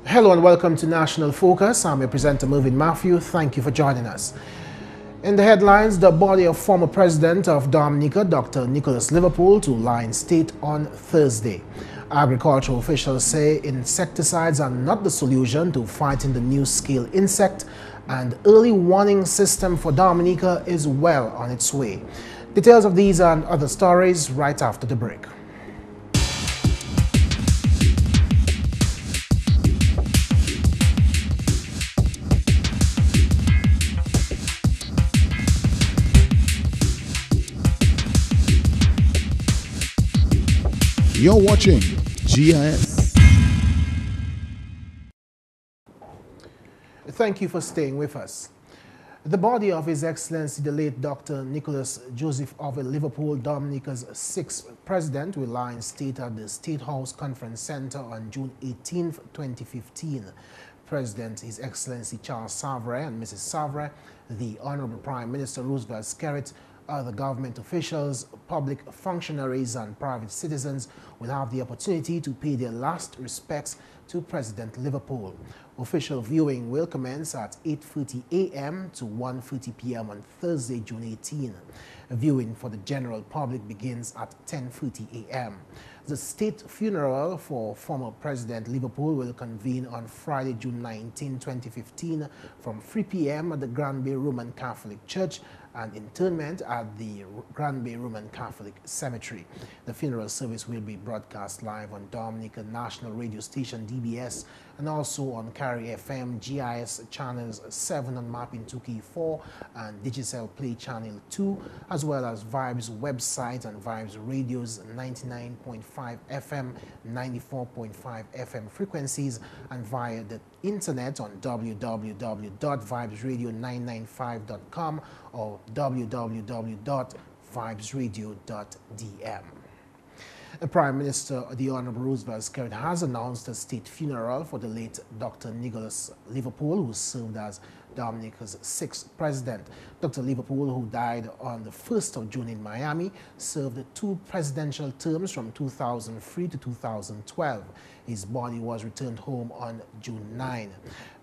Hello and welcome to National Focus. I'm your presenter Mervin. Thank you for joining us. In the headlines, the body of former President of Dominica, Dr. Nicholas Liverpool, to lie in state on Thursday. Agricultural officials say insecticides are not the solution to fighting the new scale insect, and early warning system for Dominica is well on its way. Details of these and other stories right after the break. You're watching GIS. Thank you for staying with us. The body of His Excellency the late Dr. Nicholas Joseph Orville Liverpool, Dominica's 6th president, will lie in state at the State House Conference Center on June 18, 2015. President His Excellency Charles Savre and Mrs. Savre, the Honorable Prime Minister Roosevelt Skerrit, other government officials, public functionaries and private citizens will have the opportunity to pay their last respects to President Liverpool. Official viewing will commence at 8:30 a.m. to 1:30 p.m. on Thursday, June 18. Viewing for the general public begins at 10:30 a.m. The state funeral for former President Liverpool will convene on Friday, June 19, 2015 from 3 p.m. at the Grand Bay Roman Catholic Church and interment at the Grand Bay Roman Catholic Cemetery. The funeral service will be broadcast live on Dominica National Radio Station DBS and also on Carry FM GIS channels 7 on Mapping 2K4 and Digicel Play channel 2, as well as Vibes website and Vibes Radio's 99.5 FM, 94.5 FM frequencies, and via the internet on www.vibesradio995.com or www.vibesradio.dm. The Prime Minister, the Honorable Roosevelt Skerrit, has announced a state funeral for the late Dr. Nicholas Liverpool, who served as Dominica's 6th president. Dr. Liverpool, who died on the 1st of June in Miami, served 2 presidential terms from 2003 to 2012. His body was returned home on June 9.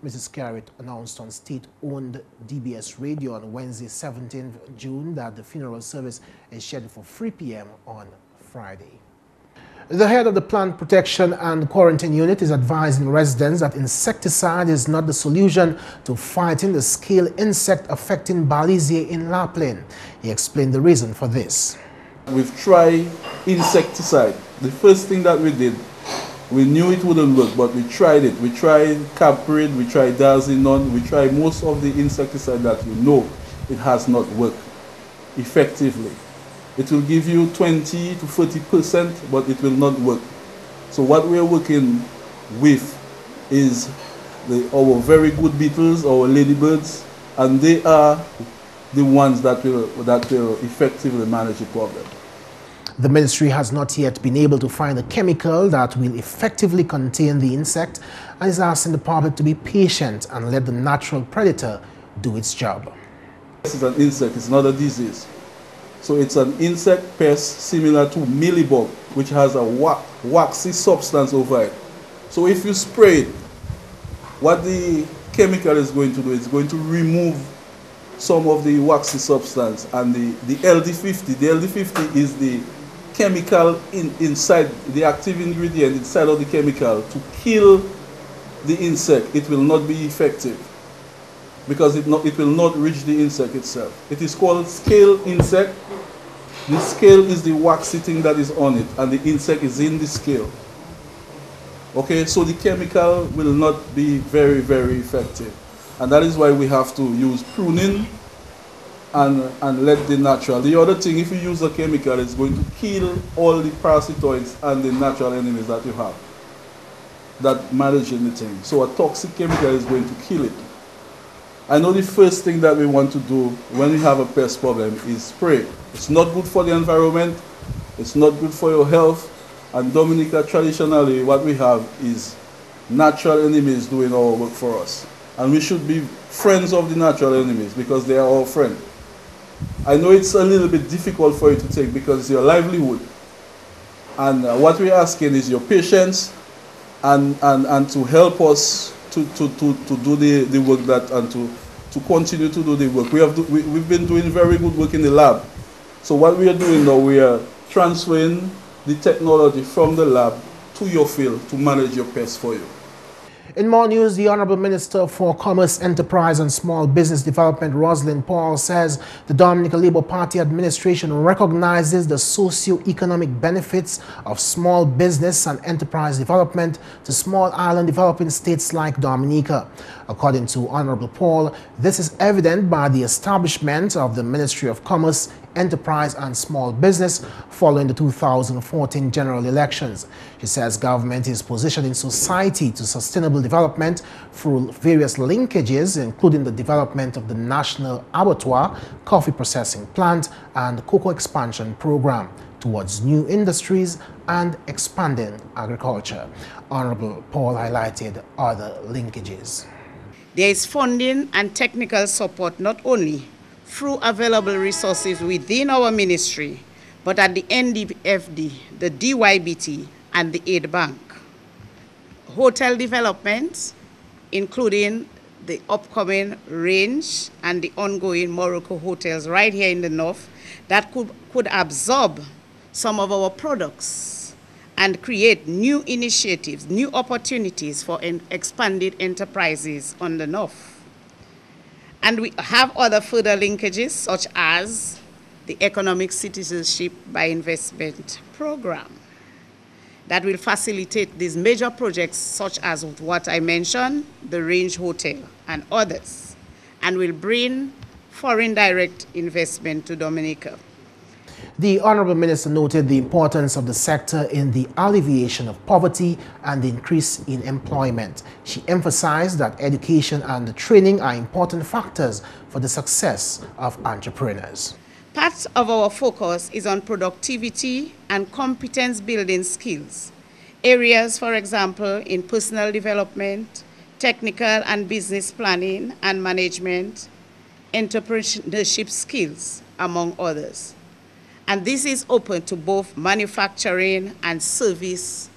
Mrs. Skerrit announced on state-owned DBS Radio on Wednesday, 17th June, that the funeral service is scheduled for 3 p.m. on Friday. The head of the Plant Protection and Quarantine Unit is advising residents that insecticide is not the solution to fighting the scale insect affecting Balisier in Lapland. He explained the reason for this. We've tried insecticide. The first thing that we did, we knew it wouldn't work, but we tried it. We tried Caprid, we tried Dazinon, we tried most of the insecticide that you know. It has not worked effectively. It will give you 20 to 30%, but it will not work. So what we're working with is our very good beetles, our ladybirds, and they are the ones that will effectively manage the problem. The ministry has not yet been able to find a chemical that will effectively contain the insect and is asking the public to be patient and let the natural predator do its job. This is an insect, it's not a disease. So it's an insect pest similar to mealybug, which has a waxy substance over it. So if you spray it, what the chemical is going to do is going to remove some of the waxy substance, and the LD50. The LD50 is the chemical inside, the active ingredient inside of the chemical to kill the insect. It will not be effective because it will not reach the insect itself. It is called scale insect. The scale is the waxy thing that is on it, and the insect is in the scale. Okay, so the chemical will not be very, very effective. And that is why we have to use pruning and let the natural. The other thing, if you use a chemical, it's going to kill all the parasitoids and the natural enemies that you have that manage anything. So a toxic chemical is going to kill it. I know the first thing that we want to do when we have a pest problem is spray. It's not good for the environment, it's not good for your health, and Dominica traditionally what we have is natural enemies doing our work for us. And we should be friends of the natural enemies because they are our friend. I know it's a little bit difficult for you to take because it's your livelihood. And what we're asking is your patience and to help us to do the work that and to continue to do the work. We've been doing very good work in the lab. So what we are doing now, we are transferring the technology from the lab to your field to manage your pests for you. In more news, the Honorable Minister for Commerce, Enterprise and Small Business Development, Rosalind Paul, says the Dominica Labour Party administration recognizes the socio-economic benefits of small business and enterprise development to small island developing states like Dominica. According to Honorable Paul, this is evident by the establishment of the Ministry of Commerce, Enterprise and Small Business following the 2014 general elections. She says government is positioning society to sustainable development through various linkages, including the development of the National Abattoir, Coffee Processing Plant and Cocoa Expansion Program towards new industries and expanding agriculture. Honorable Paul highlighted other linkages. There is funding and technical support not only through available resources within our ministry, but at the NDFD, the DYBT, and the Aid Bank. Hotel development, including the upcoming range and the ongoing Morocco hotels right here in the north, that could absorb some of our products and create new initiatives, new opportunities for expanded enterprises on the north. And we have other further linkages, such as the Economic Citizenship by Investment Program that will facilitate these major projects, such as what I mentioned, the Range Hotel and others, and will bring foreign direct investment to Dominica. The Honorable Minister noted the importance of the sector in the alleviation of poverty and the increase in employment. She emphasized that education and training are important factors for the success of entrepreneurs. Part of our focus is on productivity and competence building skills. Areas, for example, in personal development, technical and business planning and management, entrepreneurship skills, among others. And this is open to both manufacturing and service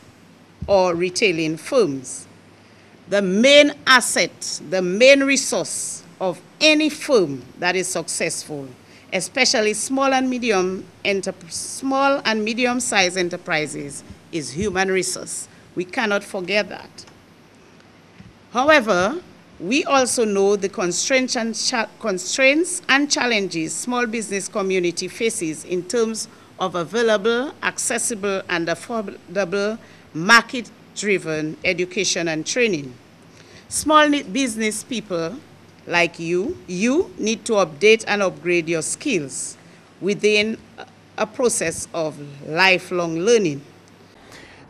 or retailing firms. The main asset, the main resource of any firm that is successful, especially small and medium-sized enterprises, is human resource. We cannot forget that. However, we also know the constraints and challenges small business community faces in terms of available, accessible, and affordable market-driven education and training. Small business people like you need to update and upgrade your skills within a process of lifelong learning.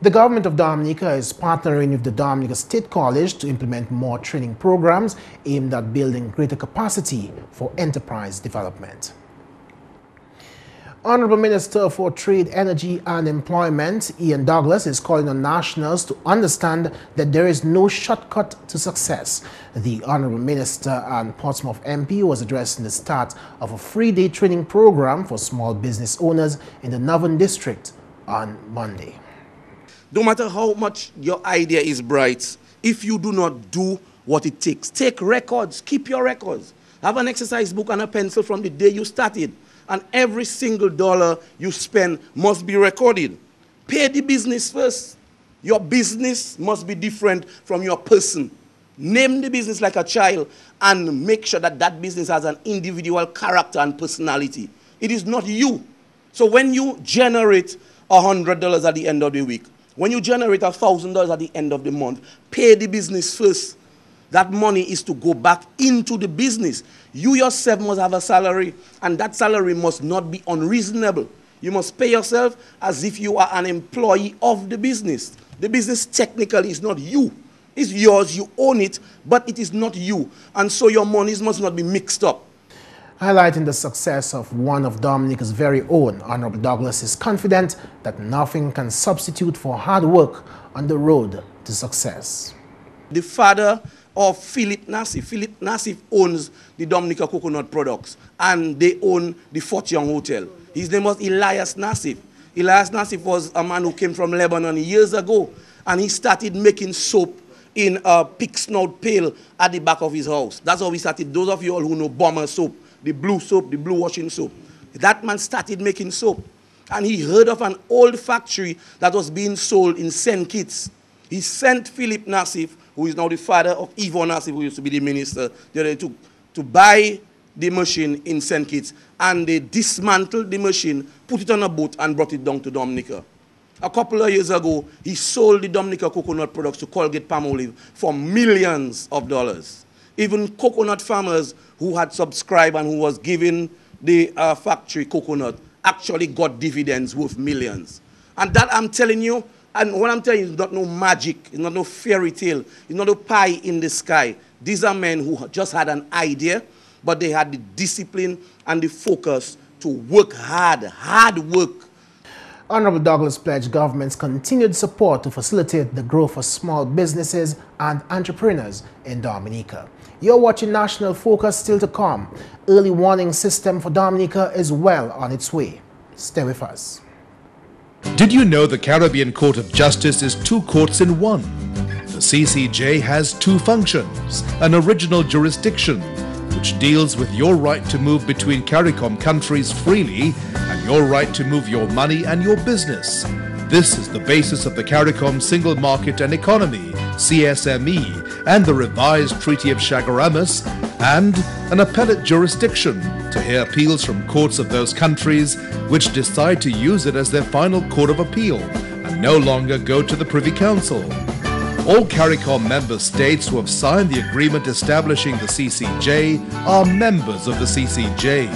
The government of Dominica is partnering with the Dominica State College to implement more training programs aimed at building greater capacity for enterprise development. Honorable Minister for Trade, Energy and Employment, Ian Douglas, is calling on nationals to understand that there is no shortcut to success. The Honorable Minister and Portsmouth MP was addressing the start of a three-day training program for small business owners in the Northern District on Monday. No matter how much your idea is bright, if you do not do what it takes, take records, keep your records. Have an exercise book and a pencil from the day you started. And every single dollar you spend must be recorded. Pay the business first. Your business must be different from your person. Name the business like a child and make sure that that business has an individual character and personality. It is not you. So when you generate $100 at the end of the week, when you generate $1,000 at the end of the month, pay the business first. That money is to go back into the business. You yourself must have a salary, and that salary must not be unreasonable. You must pay yourself as if you are an employee of the business. The business technically is not you. It's yours, you own it, but it is not you. And so your monies must not be mixed up. Highlighting the success of one of Dominica's very own, Honorable Douglas is confident that nothing can substitute for hard work on the road to success. The father of Philip Nassif owns the Dominica coconut products, and they own the Fort Young Hotel. His name was Elias Nassif. Elias Nassif was a man who came from Lebanon years ago, and he started making soap in a pig snout pail at the back of his house. That's how he started. Those of you all who know Bomber soap, the blue washing soap. That man started making soap, and he heard of an old factory that was being sold in St. Kitts. He sent Philip Nassif, who is now the father of Yvonne Nassif, who used to be the minister, to buy the machine in St. Kitts, and they dismantled the machine, put it on a boat, and brought it down to Dominica. A couple of years ago, he sold the Dominica coconut products to Colgate-Palmolive for millions of dollars. Even coconut farmers who had subscribed and who was giving the factory coconut actually got dividends worth millions. And that I'm telling you, and what I'm telling you is not no magic, it's not no fairy tale, it's not no pie in the sky. These are men who just had an idea, but they had the discipline and the focus to work hard work. Honorable Douglas pledged government's continued support to facilitate the growth of small businesses and entrepreneurs in Dominica. You're watching National Focus, still to come. Early warning system for Dominica is well on its way. Stay with us. Did you know the Caribbean Court of Justice is 2 courts in 1? The CCJ has 2 functions: an original jurisdiction, which deals with your right to move between CARICOM countries freely and your right to move your money and your business. This is the basis of the CARICOM Single Market and Economy, CSME, and the revised Treaty of Chaguaramas, and an appellate jurisdiction to hear appeals from courts of those countries which decide to use it as their final court of appeal and no longer go to the Privy Council. All CARICOM member states who have signed the agreement establishing the CCJ are members of the CCJ.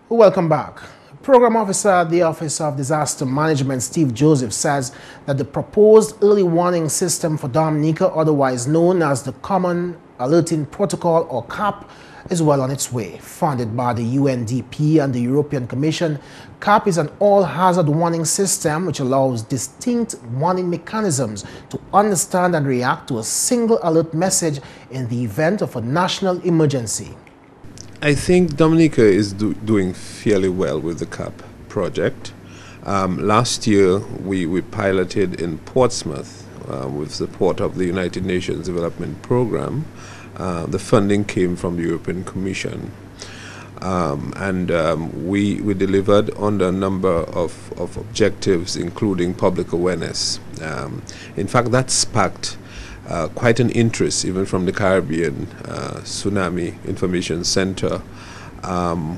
Welcome back. Program Officer at the Office of Disaster Management, Steve Joseph, says that the proposed early warning system for Dominica, otherwise known as the Common Alerting Protocol or CAP, is well on its way. Funded by the UNDP and the European Commission, CAP is an all-hazard warning system which allows distinct warning mechanisms to understand and react to a single alert message in the event of a national emergency. I think Dominica is doing fairly well with the CAP project. Last year, we piloted in Portsmouth with support of the United Nations Development Program. The funding came from the European Commission. We delivered on a number of objectives, including public awareness. In fact, that sparked quite an interest even from the Caribbean Tsunami Information Center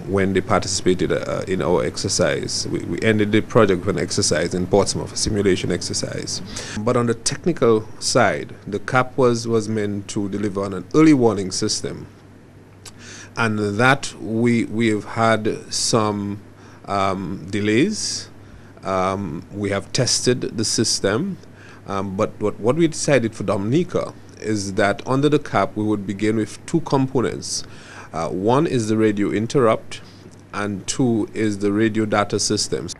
when they participated in our exercise. We ended the project with an exercise in Portsmouth, a simulation exercise. But on the technical side, the CAP was meant to deliver on an early warning system, and that we have had some delays. We have tested the system. But what we decided for Dominica is that under the CAP we would begin with 2 components. One is the radio interrupt, and 2 is the radio data systems.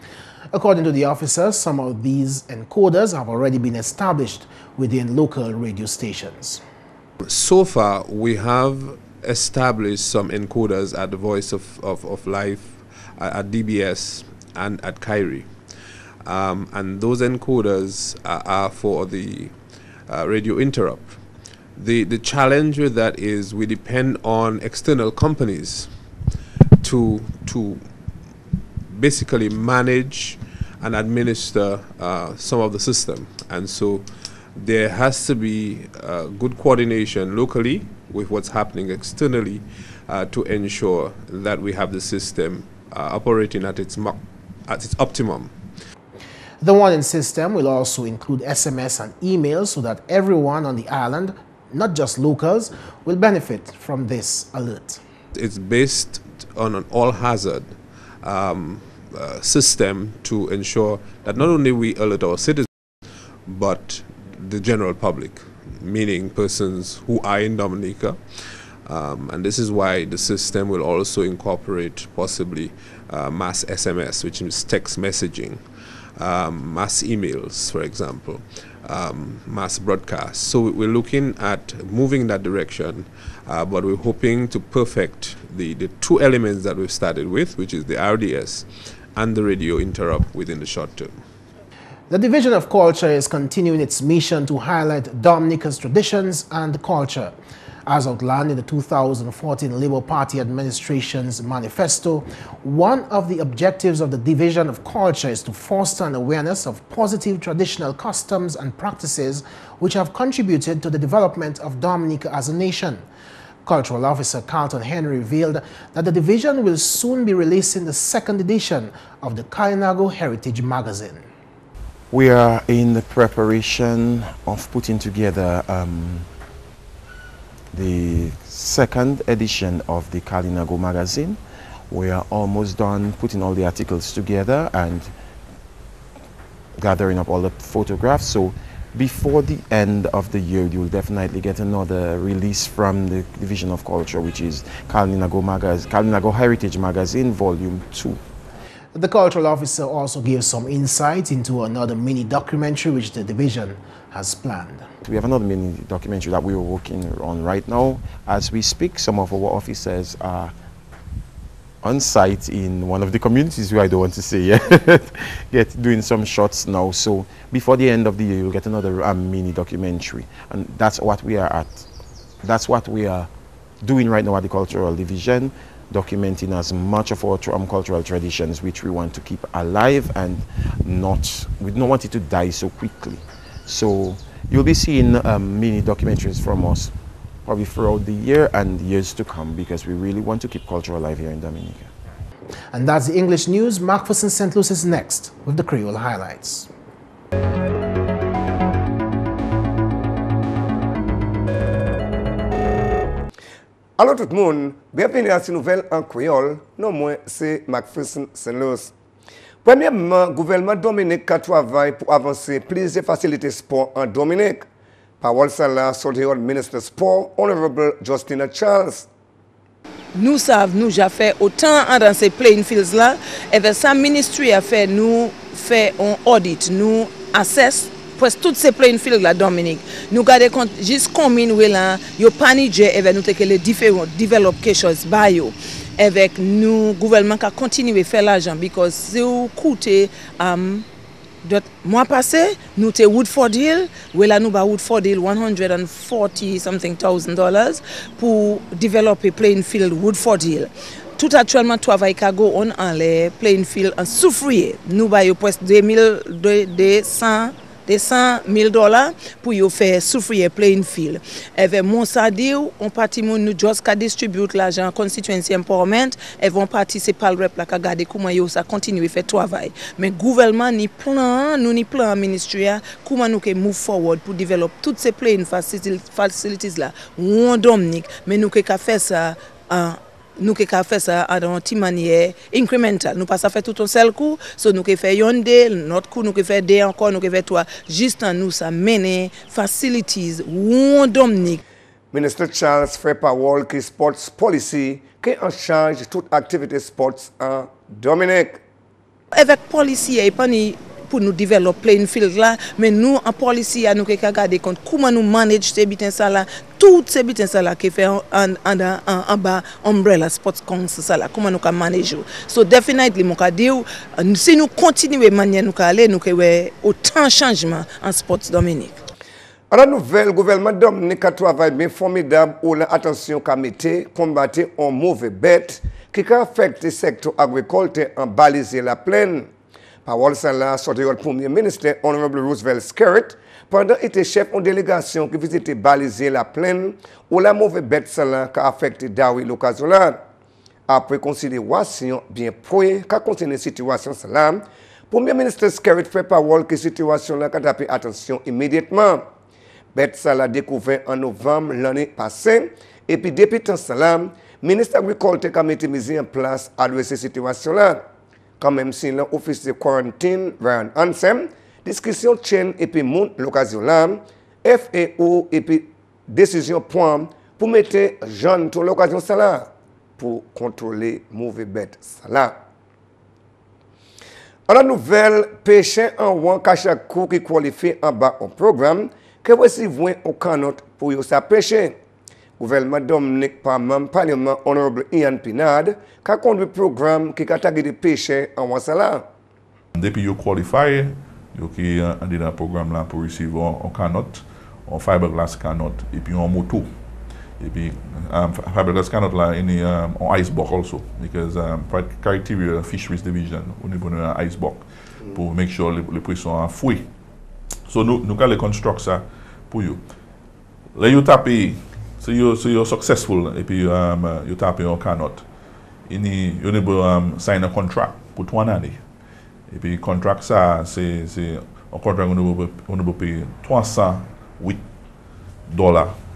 According to the officer, some of these encoders have already been established within local radio stations. So far, we have established some encoders at the Voice of Life, at DBS, and at Kyrie. And those encoders are for the radio interrupt. The challenge with that is we depend on external companies to basically manage and administer some of the system, and so there has to be good coordination locally with what's happening externally to ensure that we have the system operating at its optimum. The warning system will also include SMS and emails so that everyone on the island, not just locals, will benefit from this alert. It's based on an all-hazard system to ensure that not only we alert our citizens, but the general public, meaning persons who are in Dominica. And this is why the system will also incorporate possibly mass SMS, which is text messaging, mass emails, for example, mass broadcasts. So we're looking at moving in that direction, but we're hoping to perfect the two elements that we've started with, which is the RDS and the radio interrupt within the short term. The Division of Culture is continuing its mission to highlight Dominica's traditions and culture. As outlined in the 2014 Labour Party administration's manifesto, one of the objectives of the Division of Culture is to foster an awareness of positive traditional customs and practices which have contributed to the development of Dominica as a nation. Cultural Officer Carlton Henry revealed that the division will soon be releasing the second edition of the Kalinago Heritage magazine. We are in the preparation of putting together the second edition of the Kalinago magazine. We are almost done putting all the articles together and gathering up all the photographs. So before the end of the year, you will definitely get another release from the Division of Culture, which is Kalinago Heritage Magazine, Volume 2. The Cultural Officer also gave some insight into another mini documentary which the division has planned. We have another mini documentary that we are working on right now. As we speak, some of our officers are on site in one of the communities where I don't want to say yet, doing some shots now. So before the end of the year, you'll get another mini documentary. And that's what we are at. That's what we are doing right now at the Cultural Division, documenting as much of our cultural traditions which we want to keep alive and we don't want it to die so quickly. So you'll be seeing mini documentaries from us probably throughout the year and years to come, because we really want to keep culture alive here in Dominica. And that's the English news. McPherson St. Luce is next with the Creole highlights. Alors tout le monde, bienvenue à cette nouvelle en créole. Non moins, c'est McPherson St. Luce. Premièrement, le gouvernement Dominique a travaillé pour avancer plusieurs facilités sport en Dominique. Parole Salah, Soldier Minister Sport, Honorable Justina Charles. Nous savons, nous avons fait autant dans ces playing fields là, et vers ça, ministry a fait, nous fait un audit, nous assess presque toutes ces playing fields là, Dominique. Nous regardons juste combien nous là, yo panier et vers nous que les différents develop quelque chose bio. Avec nous, gouvernement qui a continué à faire l'argent, parce que si vous coûtez mois passé, nous étions Woodford Hill, où là nous avons Woodford Hill $140,000 pour développer playing field Woodford Hill. Tout actuellement, travail qui go on en les playing field en souffrier. Nous avons presque $100,000 pour faire souffrir playing field. Avec mon sadi, on partit nous juste distribuer l'argent constituency empowerment et vont participer au rep la garder comment yo ça continue faire travail. Mais gouvernement ni plan, nous ni plan ministériel comment nous que move forward pour développer toutes ces playing facilities là en Dominique, mais nous que faire ça nous qui fait ça dans une manière incrémentale. Nous pas ça fait tout un seul coup, so nous qui fait yonde, notre coup nous qui fait deux encore, nous qui fait trois, juste en nous ça mener facilities ou Dominique. Ministre Charles fait parole qui sports policy qui en charge de toute activité sports en Dominique. Avec policy et pas ni pour nous développer playing field là, mais nous en policy nous qui regarder compte comment nous manage ces bitins ça là, toutes ces bitins ça là qui fait en bas umbrella sports council ça là, comment nous can manage. So definitely mon dire si nous continuer manière nous aller nous que autant changement en sports Dominique. À la nouvelle, le gouvernement Dominique a travaillé bien formidable où l'attention qu'a mis combattre un mauvais bête qui affecte le secteur agricole en baliser la plaine. Parole Salah, sorti le Premier ministre, Honorable Roosevelt Skerritt, pendant était chef en délégation qui visitait baliser la plaine où la mauvaise bête Salah qui a affecté Dawi l'occasion là. Après considération bien près qu'a continué la situation Salah, Premier ministre Skerritt fait parole que la situation là a fait attention immédiatement. Bête Salah découvert en novembre l'année passée et puis depuis temps Salah, Ministre Agriculture Committee mise en place adresser situation là. Quand même si l'office de quarantine Ryan Ansem, discussion chaîne et puis monte l'occasion là, FAO et puis décision point pour mettre jeunes sur l'occasion ça là pour contrôler mauvais bêtes ça là. À la nouvelle, pêcher en ouan chaque coup qui qualifie en bas au programme, que voici voin au canot pour y sa pêcher. Gouvernement Dominique par même Parlement Honorable Ian Pinard, qui a conduit le programme qui a tagué de pêcher en ouan ça là. Depuis you qualify, you qui dans le programme là pour recevoir un canot, un fiberglass canot et puis un moto. Et puis fiberglass canot là in an ice box also because criteria fisheries division au niveau de ice box pour make sure les poissons sont fouillés. So nous allons construire ça pour vous. Là you tapez, so you're successful et puis you tapez un canot. You need sign a contract pour 3 années. Et puis contract ça c'est un contrat on doit payer $308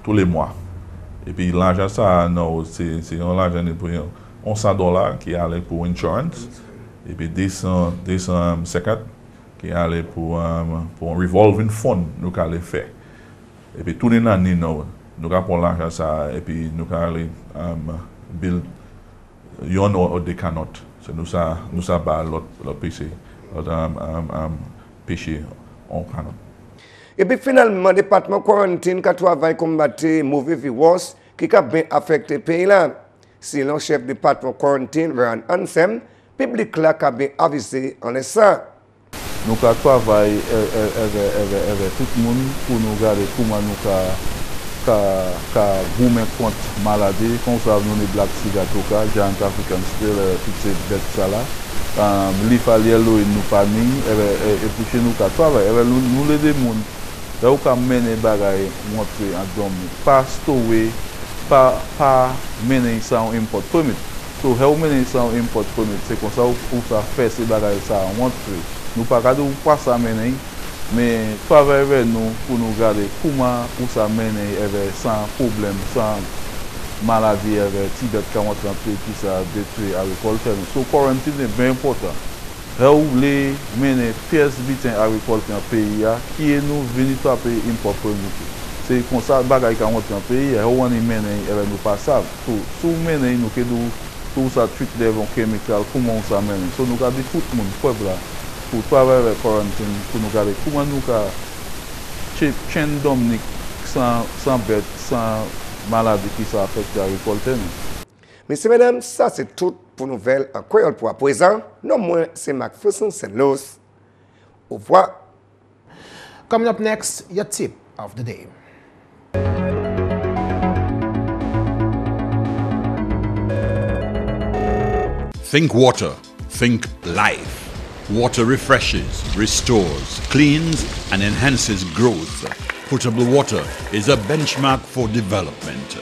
tous les mois. Et puis l'argent ça non c'est un argent pour $100 qui allait pour insurance et puis 250 qui allait pour un revolving fund nous allons faire. Et puis tous les années nous avons l'argent ça et puis nous allons build yon or des canots. C'est nous ça bas l'autre pêcher pêcher en canot. Et puis finalement, le département quarantine qui travaille combattre mauvais virus qui a bien affecté le pays là. Si le chef du département quarantine, Ryan Ansem, le public là a bien avisé en ça. Nous travaillons avec tout le monde pour nous regarder comment nous avons contre maladie, comme ça nous les Black Sigatoka, Giant African Spill, toutes ces bêtes là. Les falières nous famille et puis chez nous travaillons nous les démons. Là où on mène les bagailles montrer en Dominique, pas stocker, pas mener ça en import permit. So how many ça en import permit, c'est comme ça où ça fait ces bagailles ça montrer. Nous pas garder ou pas ça mener, mais travailler avec nous pour nous garder comment où ça mener sans problème, sans maladie, avec tibet qui rentre dans le pays qui ça détruit l'agriculture. So quarantine est bien important. Là où les mener pièces bitin agricole dans le pays qui est nous venir taper import permit. C'est comme ça bagaille qui rentre dans le pays et on y mener nous pas ça. Sous mener nous que tout ça treat les chemical comment ça mener. So nous garder tout le monde peuple là pour travailler avec quarantine pour nous garder comment nous chaîne Dominique sans bête sans maladie qui ça affecte l'agriculture. Messieurs, mesdames, ça c'est tout pour nouvelles en créole pour à présent. Non moins, c'est McPherson, c'est Luce. Au revoir. Coming up next, your tip of the day. Think water, think life. Water refreshes, restores, cleans, and enhances growth. Potable water is a benchmark for development.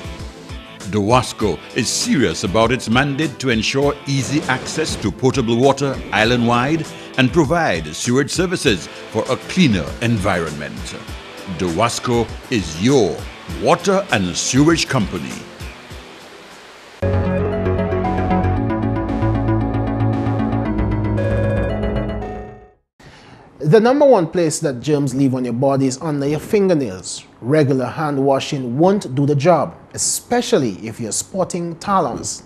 DOWASCO is serious about its mandate to ensure easy access to potable water island-wide and provide sewage services for a cleaner environment. DOWASCO is your water and sewage company. The number one place that germs live on your body is under your fingernails. Regular hand washing won't do the job, especially if you're sporting talons.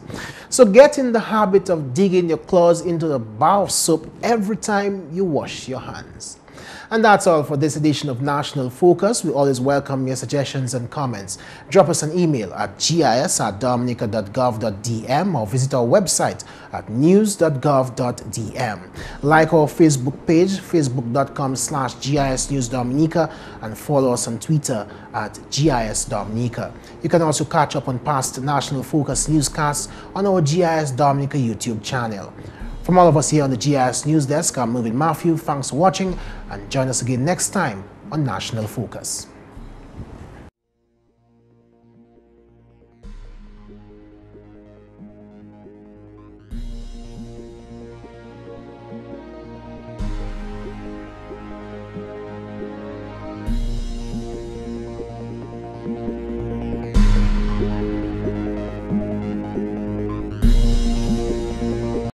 So get in the habit of digging your claws into the bar of soap every time you wash your hands. And that's all for this edition of National Focus. We always welcome your suggestions and comments. Drop us an email at gis@dominica.gov.dm or visit our website at news.gov.dm. Like our Facebook page, facebook.com/GIS News Dominica, and follow us on Twitter at GIS Dominica. You can also catch up on past National Focus newscasts on our GIS Dominica YouTube channel. From all of us here on the GIS News Desk, I'm Mervin. Thanks for watching, and join us again next time on National Focus.